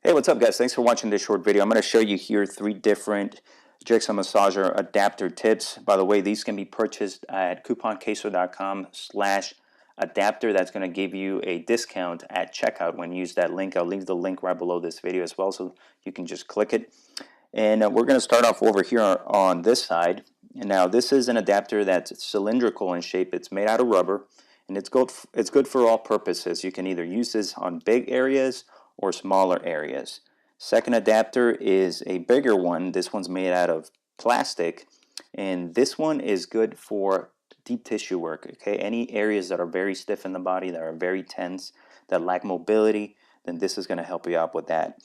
Hey, what's up guys? Thanks for watching this short video. I'm going to show you here 3 different jigsaw massager adapter tips. By the way, these can be purchased at couponqueso.com/adapter. That's going to give you a discount at checkout when you use that link. I'll leave the link right below this video as well, so you can just click it. And we're going to start off over here on this side. And now this is an adapter that's cylindrical in shape. It's made out of rubber, and it's good for all purposes. You can either use this on big areas or smaller areas. Second adapter is a bigger one. This one's made out of plastic, and this one is good for deep tissue work. Okay, any areas that are very stiff in the body, that are very tense, that lack mobility, then this is going to help you out with that.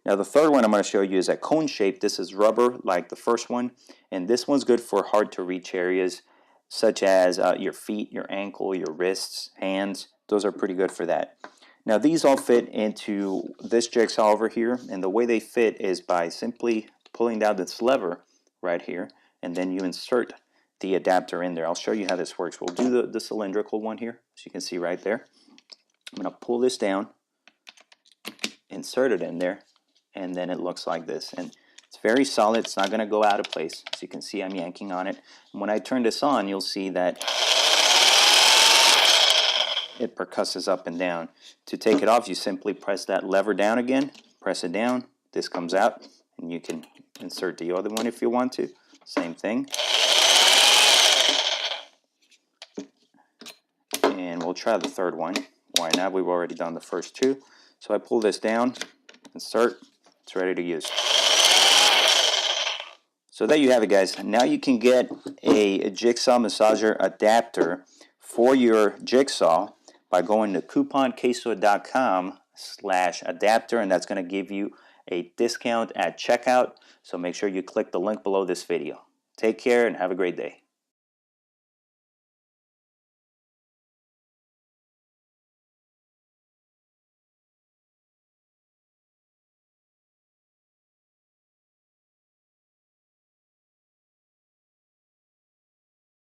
Now the third one I'm going to show you is a cone shape. This is rubber like the first one, and this one's good for hard to reach areas such as your feet, your ankle, your wrists, hands. Those are pretty good for that. Now these all fit into this jigsaw over here, and the way they fit is by simply pulling down this lever right here, and then you insert the adapter in there. I'll show you how this works. We'll do the cylindrical one here, so you can see right there. I'm going to pull this down, insert it in there, and then it looks like this. And it's very solid. It's not going to go out of place. As you can see, I'm yanking on it. And when I turn this on, you'll see that it percusses up and down. To take it off, you simply press that lever down again, press it down, this comes out, and you can insert the other one if you want to. Same thing. And we'll try the third one. Why not? We've already done the first two. So I pull this down, insert, it's ready to use. So there you have it, guys. Now you can get a jigsaw massager adapter for your jigsaw by going to couponqueso.com/adapter, and that's going to give you a discount at checkout. So make sure you click the link below this video. Take care and have a great day.